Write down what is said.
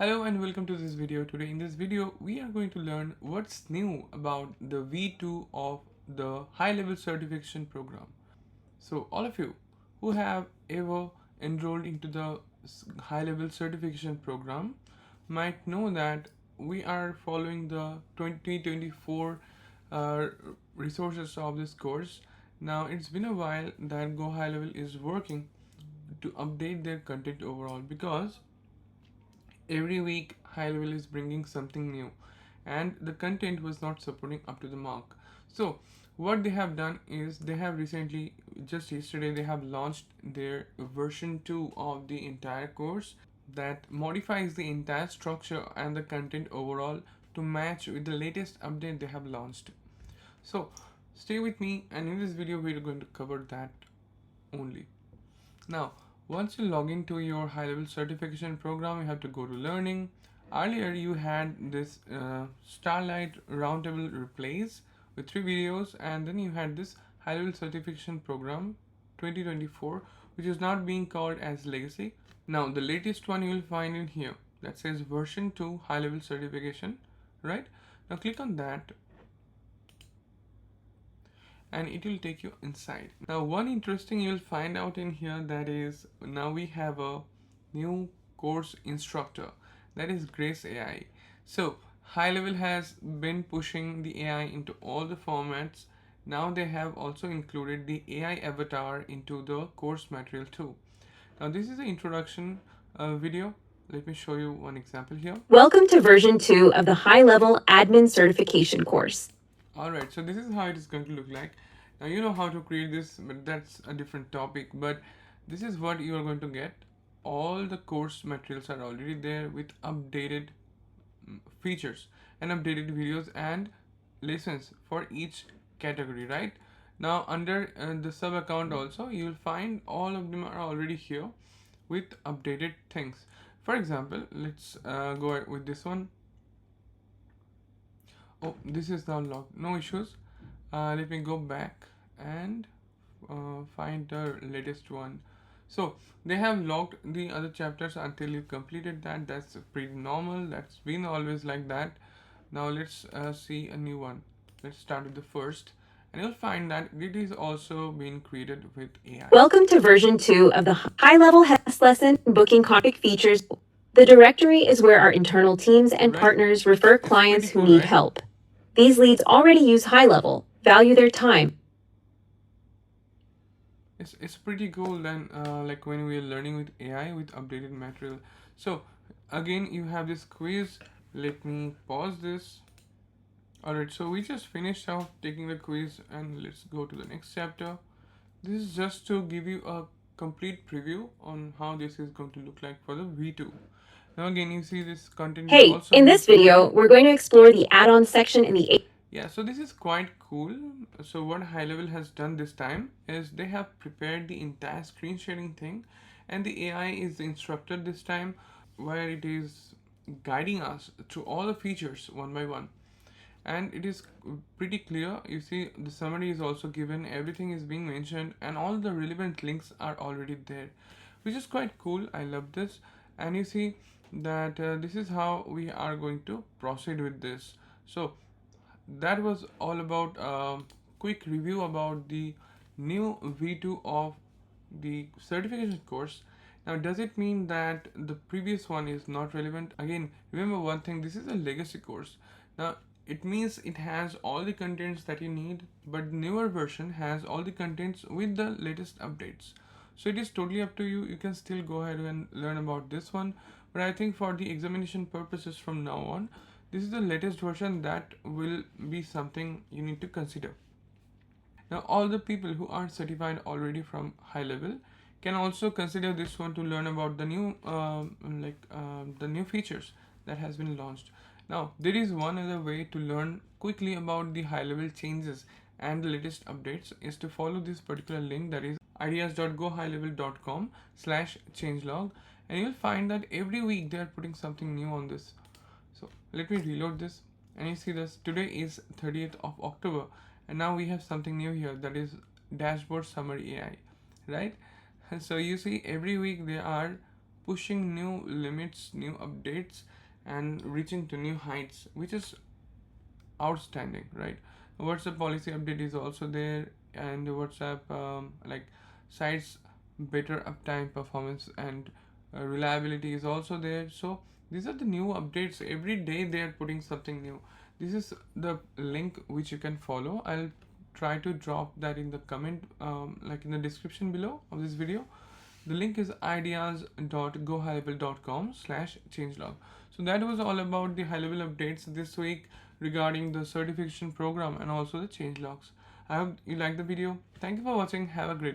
Hello and welcome to this video. Today in this video we are going to learn what's new about the V2 of the HighLevel certification program. So all of you who have ever enrolled into the HighLevel certification program might know that we are following the 2024 uh, resources of this course. Now it's been a while that GoHighLevel is working to update their content overall because every week HighLevel is bringing something new and the content was not supporting up to the mark. So what they have done is they have recently, just yesterday, they have launched their version 2 of the entire course that modifies the entire structure and the content overall to match with the latest update they have launched. So stay with me, and in this video we're going to cover that only. Now, once you log into your HighLevel certification program, you have to go to learning. Earlier, you had this Starlight Roundtable replays with 3 videos, and then you had this HighLevel certification program 2024, which is not being called as Legacy. Now, the latest one you will find in here that says version 2 HighLevel certification, right? Now, click on that and it will take you inside. Now one interesting you'll find out in here, that is now we have a new course instructor, that is Grace AI. So HighLevel has been pushing the AI into all the formats. Now they have also included the AI avatar into the course material too. Now this is the introduction video. Let me show you one example here. Welcome to version 2 of the HighLevel Admin Certification Course. Alright, so this is how it is going to look like. Now you know how to create this, but that's a different topic. But this is what you are going to get. All the course materials are already there with updated features and updated videos and lessons for each category, right? Now under the sub account also, you will find all of them are already here with updated things. For example, let's go with this one. Oh, this is now locked. No issues. Let me go back and find the latest one. So they have locked the other chapters until you completed that. That's pretty normal. That's been always like that. Now let's see a new one. Let's start with the first, and you'll find that it is also being created with AI. Welcome to version 2 of the HighLevel HES lesson booking config features. The directory is where our internal teams and partners refer clients who need help. These leads already use HighLevel, value their time. It's pretty cool then, like when we are learning with AI with updated material. So again, you have this quiz. Let me pause this. Alright, so we just finished off taking the quiz and let's go to the next chapter. This is just to give you a complete preview on how this is going to look like for the V2. Now again, you see this content. Hey, in this video, we're going to explore the add-on section in the... Yeah, so this is quite cool. So what HighLevel has done this time is they have prepared the entire screen sharing thing, and the AI is the instructor this time, where it is guiding us through all the features one by one. And it is pretty clear. You see the summary is also given, everything is being mentioned, and all the relevant links are already there, which is quite cool. I love this. And you see that this is how we are going to proceed with this. So that was all about quick review about the new V2 of the certification course. Now, does it mean that the previous one is not relevant? Again, remember one thing, this is a legacy course. Now, it means it has all the contents that you need, but newer version has all the contents with the latest updates. So it is totally up to you. You can still go ahead and learn about this one, but I think for the examination purposes from now on, this is the latest version that will be something you need to consider. Now, all the people who are certified already from HighLevel can also consider this one to learn about the new the new features that has been launched. Now, there is one other way to learn quickly about the HighLevel changes and the latest updates is to follow this particular link, that is ideas.gohighlevel.com/changelog, and you'll find that every week they are putting something new on this. So let me reload this, and you see this today is 30th of October, and now we have something new here, that is dashboard summary AI, right? And so you see every week they are pushing new limits, new updates, and reaching to new heights, which is outstanding, right? WhatsApp policy update is also there, and WhatsApp like sites better uptime performance and reliability is also there. So these are the new updates. Every day they are putting something new. This is the link which you can follow. I'll try to drop that in the comment, like in the description below of this video. The link is ideas.gohighlevel.com/changelog. So that was all about the high level updates this week regarding the certification program and also the changelogs. I hope you liked the video. Thank you for watching. Have a great day.